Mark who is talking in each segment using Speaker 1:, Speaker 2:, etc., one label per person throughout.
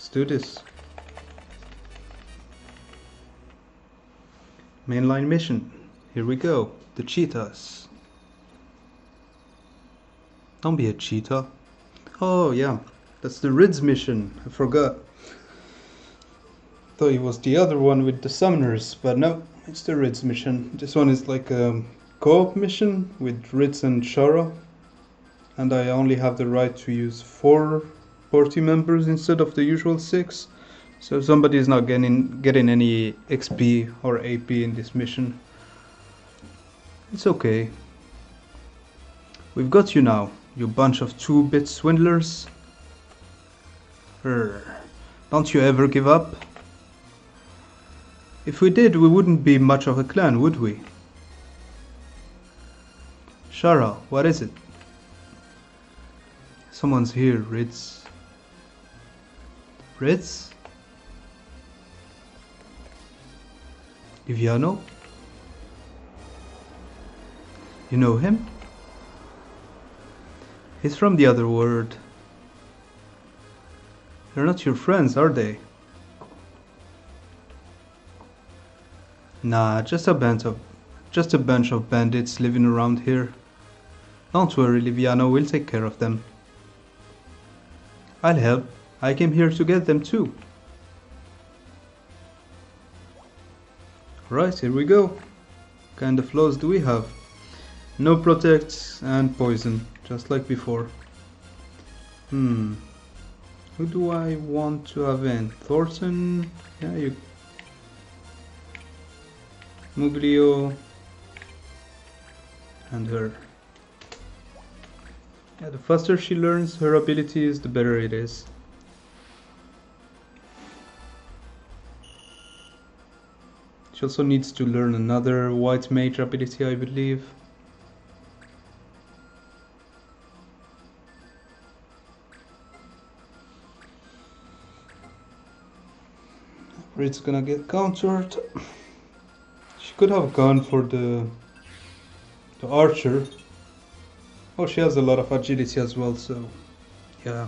Speaker 1: Let's do this. Mainline mission. Here we go. The cheetahs. Don't be a cheetah. Oh yeah, that's the Ritz mission. I forgot. Thought it was the other one with the summoners, but no, it's the Ritz mission. This one is like a co-op mission with Ritz and Shara, and I only have the right to use 4 party members instead of the usual 6. So somebody is not getting any XP or AP in this mission. It's okay. We've got you now, you bunch of 2-bit swindlers. Don't you ever give up? If we did, we wouldn't be much of a clan, would we? Shara, what is it? Someone's here, Ritz. Ritz? Liviano? You know him? He's from the other world. They're not your friends, are they? Nah, just a bunch of bandits living around here. Don't worry, Liviano, we'll take care of them. I'll help. I came here to get them too. Right, here we go. What kind of laws do we have? No protects and poison, just like before. Who do I want to have in? Thornton? Yeah, you... Muglio. And her. Yeah, the faster she learns her abilities, the better it is. She also needs to learn another white mage ability, I believe. Ritz gonna get countered. She could have gone for the archer. Oh, she has a lot of agility as well, so yeah.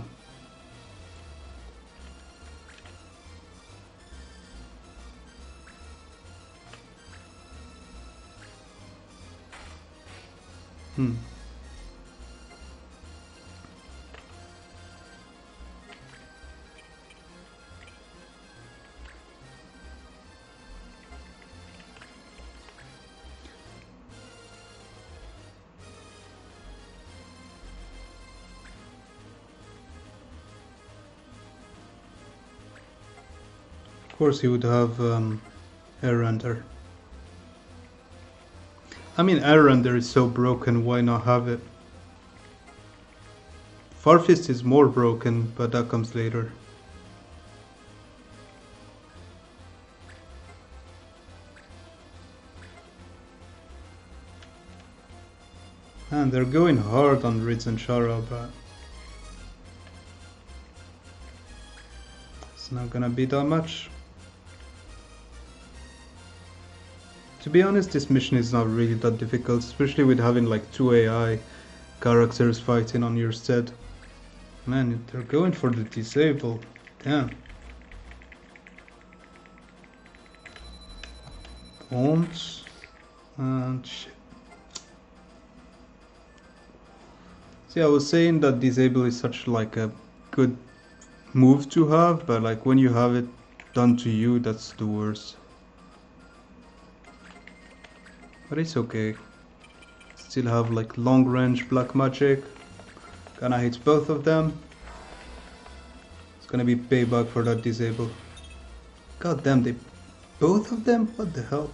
Speaker 1: Of course he would have Air Render. I mean, Air Render is so broken, why not have it? Farfist is more broken, but that comes later. And they're going hard on Ritz and Shara, but it's not gonna be that much. To be honest, this mission is not really that difficult, especially with having like 2 AI characters fighting on your stead. Man, they're going for the disable. Damn. Don't. And shit. See, I was saying that disable is such like a good move to have, but like when you have it done to you, that's the worst. But it's okay. Still have like long range black magic. Gonna hit both of them. It's gonna be payback for that disable. God damn, they both of them? What the hell?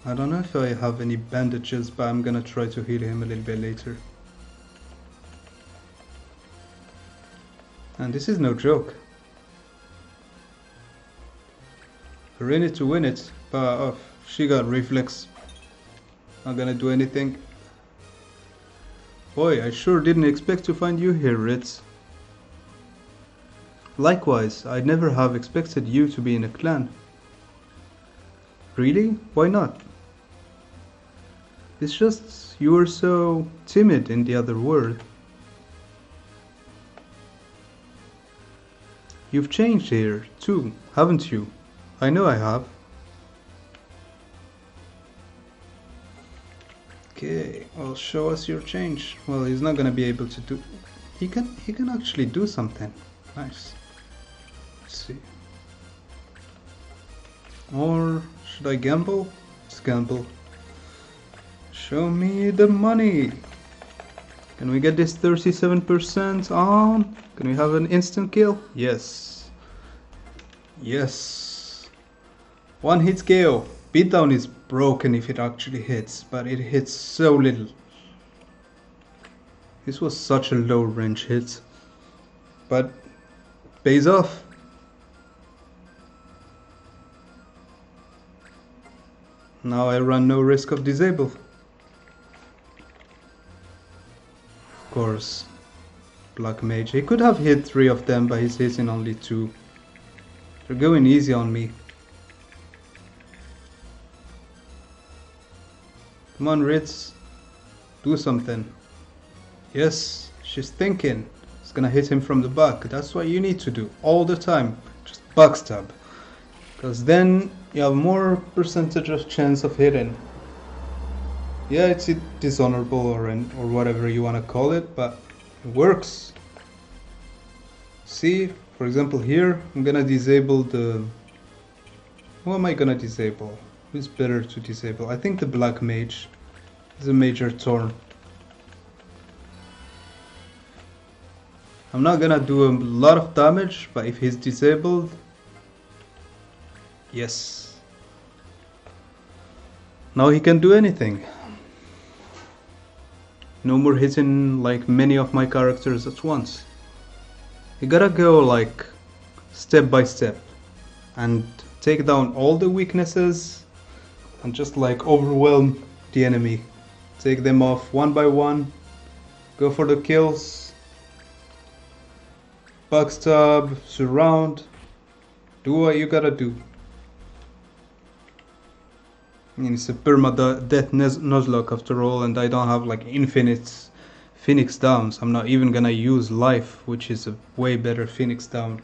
Speaker 1: I don't know if I have any bandages, but I'm gonna try to heal him a little bit later. And this is no joke. We're in it to win it, but she got reflex. Not gonna do anything. Boy, I sure didn't expect to find you here, Ritz. Likewise, I'd never have expected you to be in a clan. Really? Why not? It's just you were so timid in the other world. You've changed here, too, haven't you? I know I have. Okay, well, show us your change. Well, he's not gonna be able to do... He can actually do something. Nice. Let's see. Or should I gamble? Let's gamble. Show me the money. Can we get this 37% on? Can we have an instant kill? Yes. Yes. One hit KO. Beatdown is broken if it actually hits, but it hits so little. This was such a low range hit, but pays off. Now I run no risk of disable. Of course, Black Mage. He could have hit 3 of them, but he's hitting only 2. They're going easy on me. Come on, Ritz. Do something. Yes, she's thinking. It's gonna hit him from the back. That's what you need to do all the time. Just backstab. Because then you have more percentage of chance of hitting. Yeah, it's dishonorable or whatever you want to call it, but it works. See, for example here, I'm gonna disable the... Who am I gonna disable? Who's better to disable? I think the Black Mage is a major turn. I'm not gonna do a lot of damage, but if he's disabled... Yes. Now he can do anything. No more hitting like many of my characters at once. You gotta go like step by step and take down all the weaknesses and just like overwhelm the enemy. Take them off one by one. Go for the kills. Backstab, surround. Do what you gotta do. I mean, it's a permadeath Nuzlock after all, and I don't have like infinite Phoenix Downs. I'm not even gonna use life, which is a way better Phoenix Down.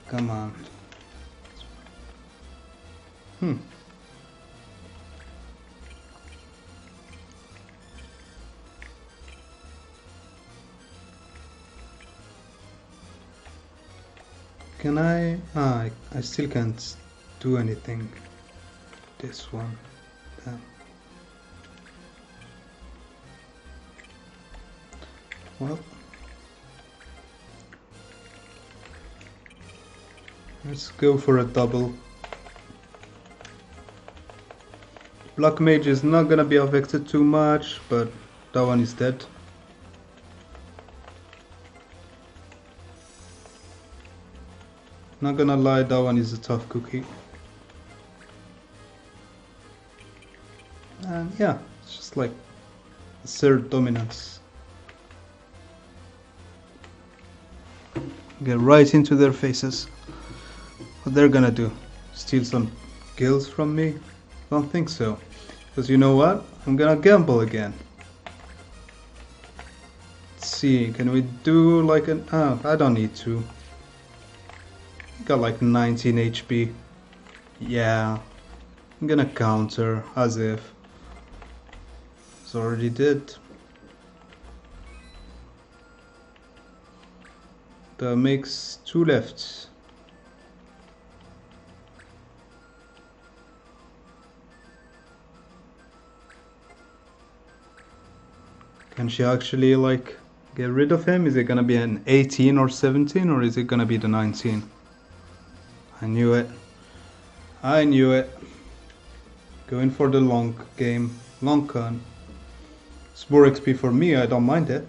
Speaker 1: Come on. Can I? I still can't do anything. This one. Damn. Well. Let's go for a double. Black Mage is not gonna be affected too much, but that one is dead. Not gonna lie, that one is a tough cookie. And yeah, it's just like assert dominance. Get right into their faces. What they're gonna do? Steal some kills from me? Don't think so. Because you know what? I'm gonna gamble again. Let's see, can we do like an... I don't need to. Got like 19 HP. Yeah. I'm gonna counter, as if. It's already did. That makes 2 left. Can she actually like get rid of him? Is it gonna be an 18 or 17, or is it gonna be the 19? I knew it. I knew it. Going for the long game. Long con. It's more XP for me, I don't mind it.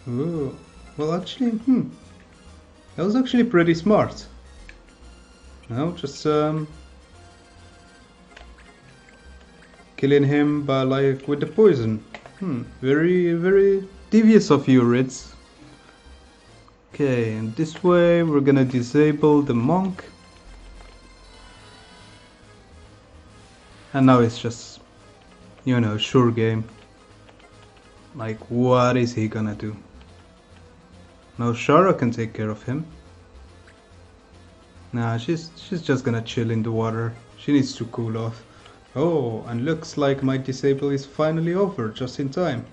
Speaker 1: Ooh. Well actually, that was actually pretty smart. No, just killing him by like with the poison. Very, very devious of you, Ritz. Okay, and this way we're gonna disable the monk. And now it's just, you know, sure game. Like, what is he gonna do? No, Shara can take care of him. Nah, she's just gonna chill in the water. She needs to cool off. Oh, and looks like my disable is finally over, just in time.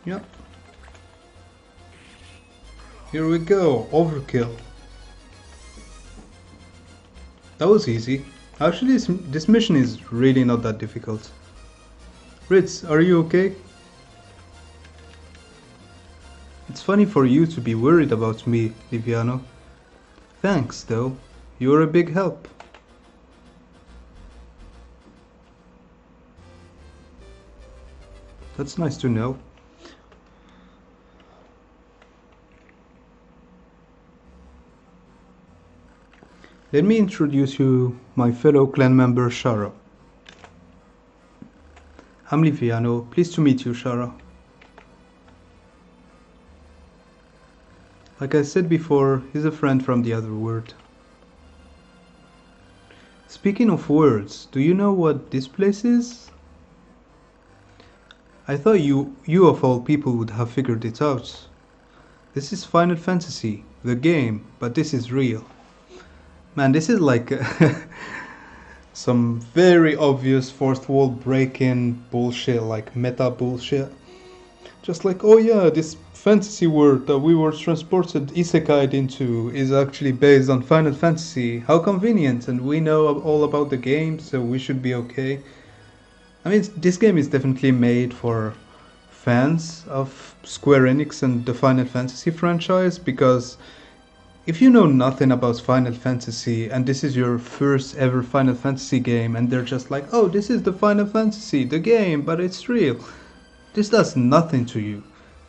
Speaker 1: Yep. Here we go, overkill. That was easy. Actually, this mission is really not that difficult. Ritz, are you okay? It's funny for you to be worried about me, Liviano. Thanks, though. You're a big help. That's nice to know. Let me introduce you my fellow clan member Shara. I'm Liviano. Pleased to meet you, Shara. Like I said before, he's a friend from the other world. Speaking of words, do you know what this place is? I thought you of all people would have figured it out. This is Final Fantasy, the game, but this is real. Man, this is like some very obvious fourth wall break-in bullshit, like meta bullshit. Just like, oh yeah, this fantasy world that we were transported isekai'd into is actually based on Final Fantasy. How convenient, and we know all about the game, so we should be okay. I mean, this game is definitely made for fans of Square Enix and the Final Fantasy franchise, because if you know nothing about Final Fantasy and this is your first ever Final Fantasy game and they're just like, oh, this is the Final Fantasy, the game, but it's real, this does nothing to you.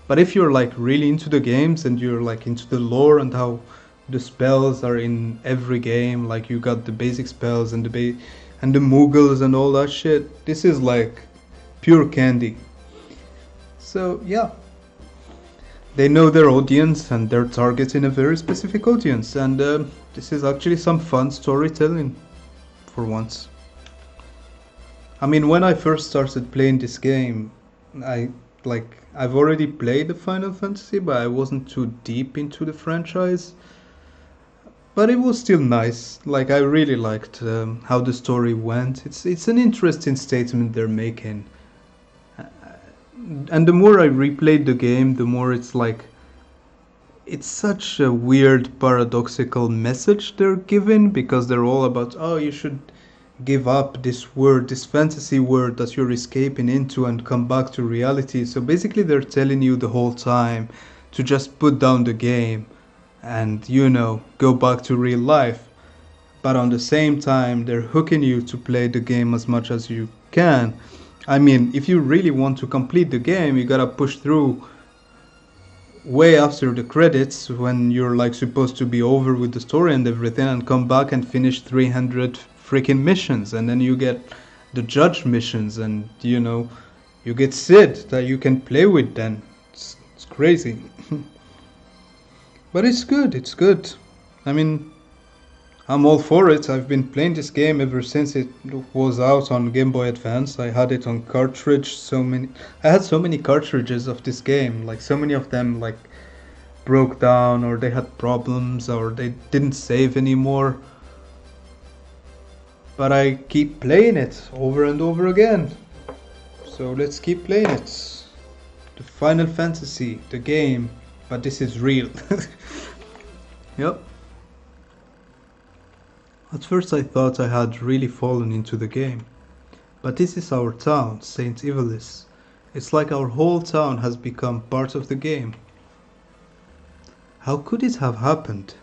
Speaker 1: But if you're like really into the games and you're like into the lore and how the spells are in every game, like you got the basic spells and the Moogles and all that shit, this is like pure candy. So yeah, they know their audience and they're targeting a very specific audience, and this is actually some fun storytelling for once. I mean, when I first started playing this game, I've already played the Final Fantasy, but I wasn't too deep into the franchise. But it was still nice. Like, I really liked how the story went. It's an interesting statement they're making. And the more I replayed the game, the more it's like, it's such a weird paradoxical message they're giving, because they're all about, oh, you should give up this world, this fantasy world that you're escaping into, and come back to reality. So basically they're telling you the whole time to just put down the game and, you know, go back to real life. But on the same time, they're hooking you to play the game as much as you can. I mean, if you really want to complete the game, you gotta push through way after the credits, when you're like supposed to be over with the story and everything, and come back and finish 300 freaking missions, and then you get the judge missions, and you know, you get Sid that you can play with then. It's crazy. But it's good. I mean, I'm all for it. I've been playing this game ever since it was out on Game Boy Advance. I had it on cartridge, I had so many cartridges of this game, like so many of them like broke down, or they had problems, or they didn't save anymore. But I keep playing it over and over again. So let's keep playing it. The Final Fantasy, the game, but this is real. Yep. At first I thought I had really fallen into the game. But this is our town, St. Evelis. It's like our whole town has become part of the game. How could it have happened?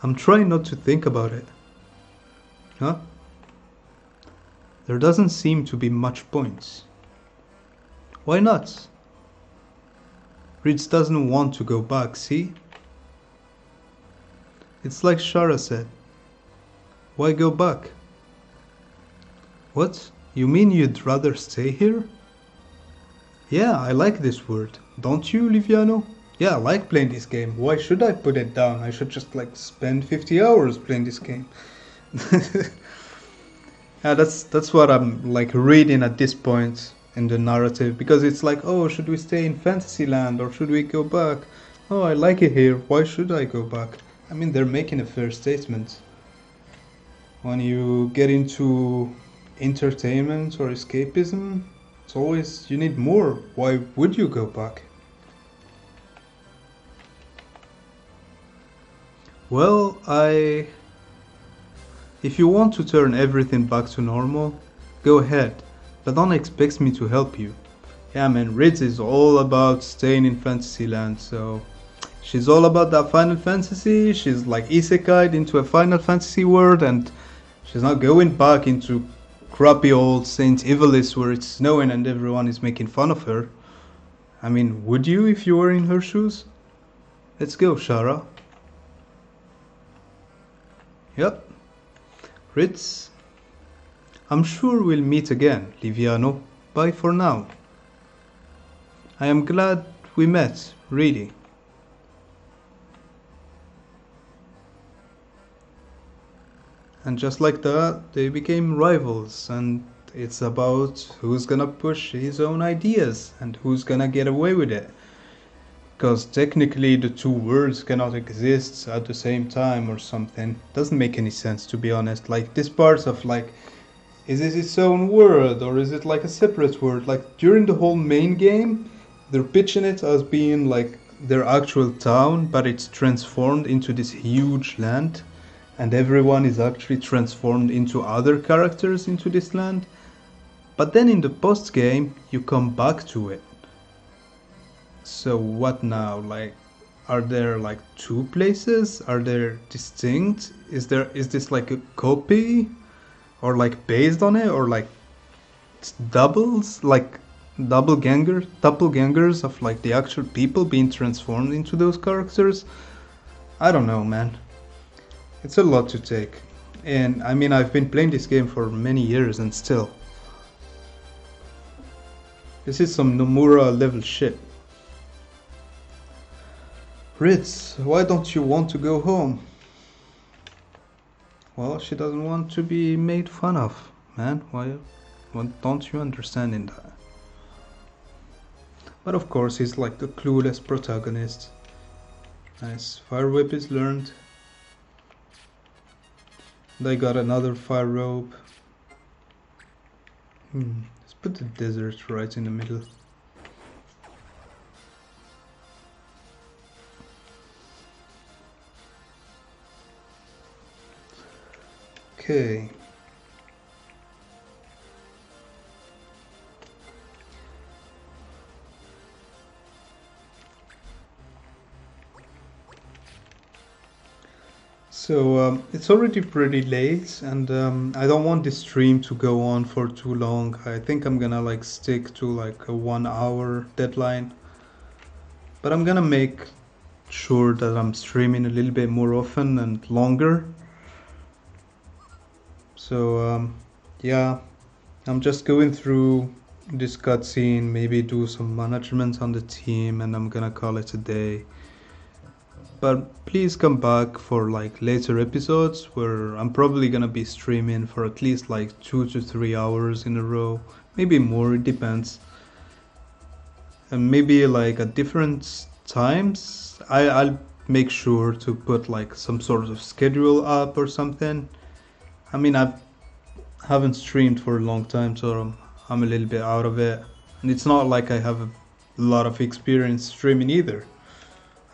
Speaker 1: I'm trying not to think about it. Huh? There doesn't seem to be much points. Why not? Ritz doesn't want to go back, see? It's like Shara said. Why go back? What? You mean you'd rather stay here? Yeah, I like this word. Don't you, Liviano? Yeah, I like playing this game. Why should I put it down? I should just like spend 50 hours playing this game. Yeah, that's what I'm like reading at this point in the narrative, because it's like, oh, should we stay in Fantasyland or should we go back? Oh, I like it here. Why should I go back? I mean, they're making a fair statement. When you get into entertainment or escapism, it's always you need more. Why would you go back? Well, if you want to turn everything back to normal, go ahead, but don't expect me to help you. Yeah, man, Ritz is all about staying in Fantasyland, so she's all about that Final Fantasy. She's like isekai'd into a Final Fantasy world, and she's not going back into crappy old Saint Evelis where it's snowing and everyone is making fun of her. I mean, would you if you were in her shoes? Let's go, Shara. Yep. Ritz, I'm sure we'll meet again, Liviano. Bye for now. I am glad we met, really. And just like that, they became rivals, and it's about who's gonna push his own ideas and who's gonna get away with it. Because technically the two worlds cannot exist at the same time or something. Doesn't make any sense, to be honest. Like, this part of like, is it its own world or is it like a separate world? Like, during the whole main game, they're pitching it as being like their actual town, but it's transformed into this huge land, and everyone is actually transformed into other characters into this land. But then in the post game, you come back to it. So what now? Like, are there like two places? Are they distinct? Is this like a copy, or like based on it, or like doubles, like doppelgangers of like the actual people being transformed into those characters? I don't know, man. It's a lot to take. And I mean, I've been playing this game for many years and still. This is some Nomura level shit. Ritz, why don't you want to go home? Well, she doesn't want to be made fun of, man. Why don't you understand in that? But of course, he's like the clueless protagonist. Nice, fire whip is learned. They got another fire rope. Let's put the desert right in the middle. Okay. So it's already pretty late, and I don't want this stream to go on for too long. I think I'm gonna like stick to like a 1 hour deadline, but I'm gonna make sure that I'm streaming a little bit more often and longer. So yeah, I'm just going through this cutscene, maybe do some management on the team, and I'm gonna call it a day. But please come back for like later episodes where I'm probably gonna be streaming for at least like 2 to 3 hours in a row, maybe more, it depends. And maybe like at different times, I'll make sure to put like some sort of schedule up or something. I mean, I haven't streamed for a long time, so I'm a little bit out of it. And it's not like I have a lot of experience streaming either.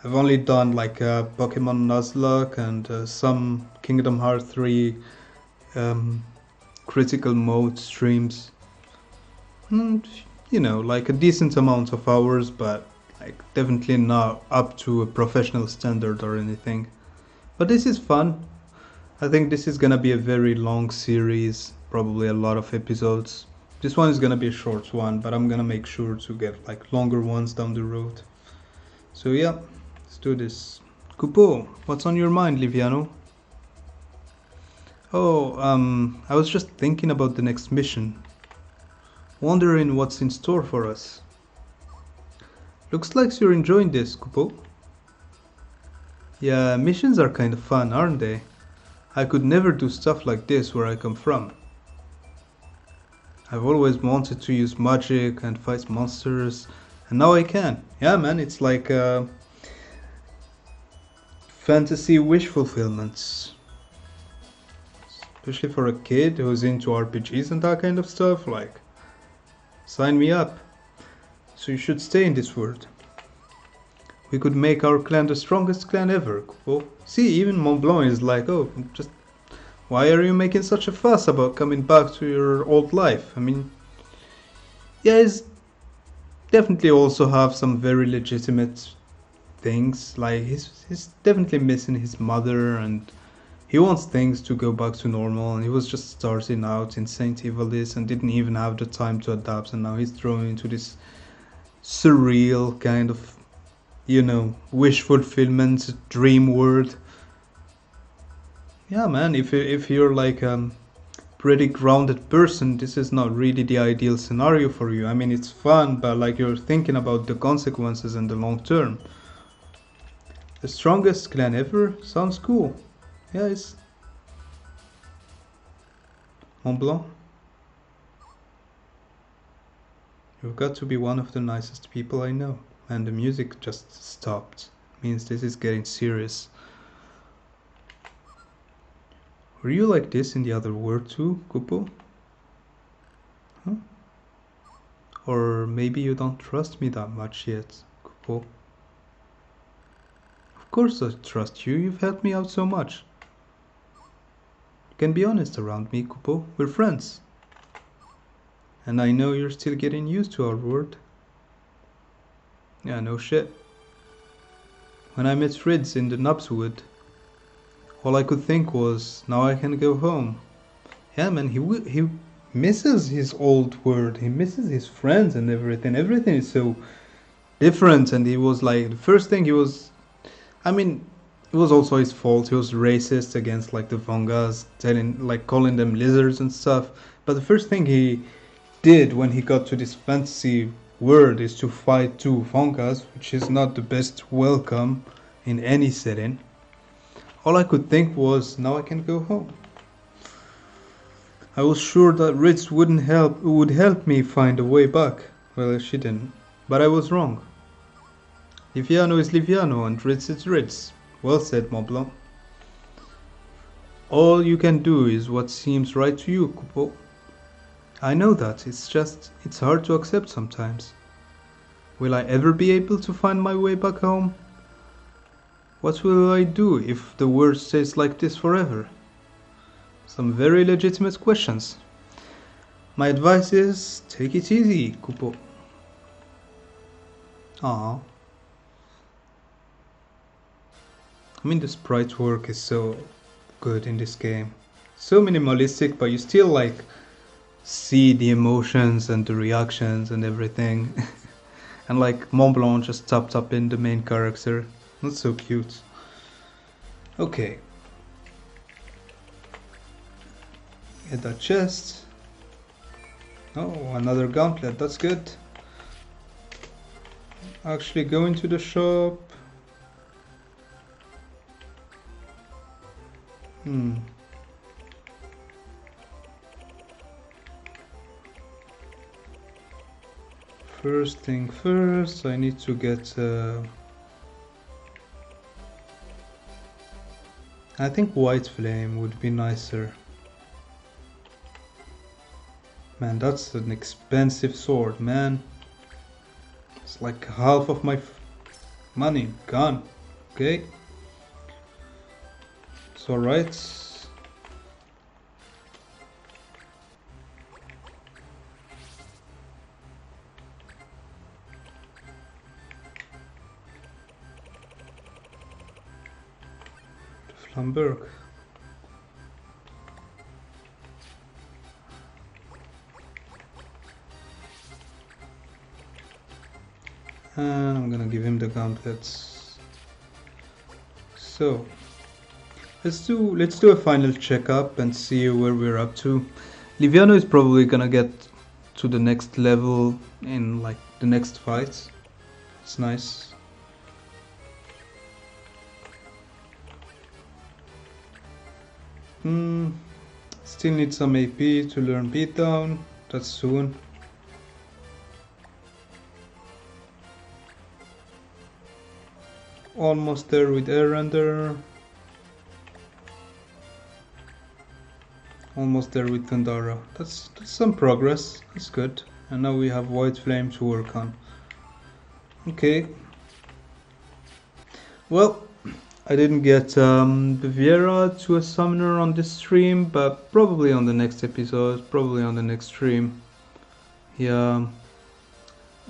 Speaker 1: I've only done like Pokemon Nuzlock and some Kingdom Hearts 3 critical mode streams. And, you know, like a decent amount of hours, but like definitely not up to a professional standard or anything. But this is fun. I think this is gonna be a very long series, probably a lot of episodes. This one is gonna be a short one, but I'm gonna make sure to get like longer ones down the road. So yeah, let's do this. Kupo, what's on your mind, Liviano? Oh, I was just thinking about the next mission. Wondering what's in store for us. Looks like you're enjoying this, Kupo. Yeah, missions are kind of fun, aren't they? I could never do stuff like this where I come from. I've always wanted to use magic and fight monsters, and now I can. Yeah, man, it's like fantasy wish fulfillments. Especially for a kid who's into RPGs and that kind of stuff, like, sign me up. So you should stay in this world. We could make our clan the strongest clan ever. Well, see, even Mont Blanc is like, oh, just why are you making such a fuss about coming back to your old life? I mean, yeah, he's definitely also have some very legitimate things. Like he's definitely missing his mother, and he wants things to go back to normal. And he was just starting out in Saint Ivalice and didn't even have the time to adapt. And now he's thrown into this surreal kind of, you know, wish fulfillment dream world. Yeah, man, if you're like pretty grounded person, this is not really the ideal scenario for you. I mean, it's fun, but like you're thinking about the consequences in the long term. The strongest clan ever? Sounds cool. Yeah, it's Mont Blanc. You've got to be one of the nicest people I know. And the music just stopped. Means this is getting serious. Were you like this in the other world too, Kupo? Huh? Or maybe you don't trust me that much yet, Kupo. Of course I trust you, you've helped me out so much. You can be honest around me, Kupo, we're friends. And I know you're still getting used to our world. Yeah, no shit. When I met Ritz in the Nubswood, all I could think was, now I can go home. Yeah, man, he misses his old world. He misses his friends and everything. Everything is so different. And he was like, the first thing he was, I mean, it was also his fault. He was racist against like the Vongas, calling them lizards and stuff. But the first thing he did when he got to this fantasy world is to fight two Vongas, which is not the best welcome in any setting. All I could think was, now I can go home. I was sure that Ritz would help me find a way back. Well, she didn't. But I was wrong. Liviano is Liviano and Ritz is Ritz. Well said, Mont Blanc. All you can do is what seems right to you, Kupo. I know that, it's hard to accept sometimes. Will I ever be able to find my way back home? What will I do if the world stays like this forever? Some very legitimate questions. My advice is, take it easy, Kupo. Ah. I mean, the sprite work is so good in this game. So minimalistic, but you still like see the emotions and the reactions and everything. And like Mont Blanc just topped up in the main character. That's so cute. Okay. Get that chest. Oh, another gauntlet. That's good. Actually go into the shop. First thing first, I need to get I think white flame would be nicer. Man, that's an expensive sword, man. It's like half of my money gone. Okay. It's alright. Flamberg. And I'm gonna give him the gauntlets. So let's do a final checkup and see where we're up to. Liviano is probably gonna get to the next level in like the next fight. It's nice. Still need some AP to learn beatdown. That's soon. Almost there with air render. Almost there with Thundara. That's some progress. That's good. And now we have White Flame to work on. Okay. Well, I didn't get Viera to a summoner on this stream, but probably on the next episode, probably on the next stream. Yeah,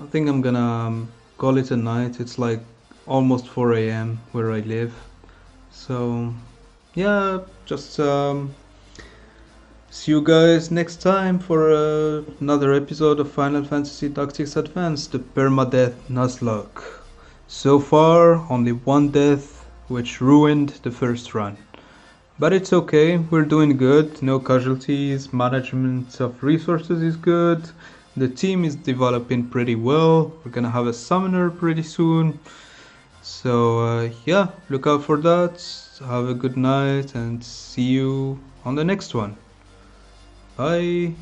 Speaker 1: I think I'm gonna call it a night. It's like almost 4 AM where I live. So, yeah, just see you guys next time for another episode of Final Fantasy Tactics Advance, the Permadeath Nuzlock. So far, only one death, which ruined the first run. But it's okay, we're doing good, no casualties, management of resources is good, the team is developing pretty well, we're gonna have a summoner pretty soon. So yeah, look out for that, have a good night and see you on the next one. Bye!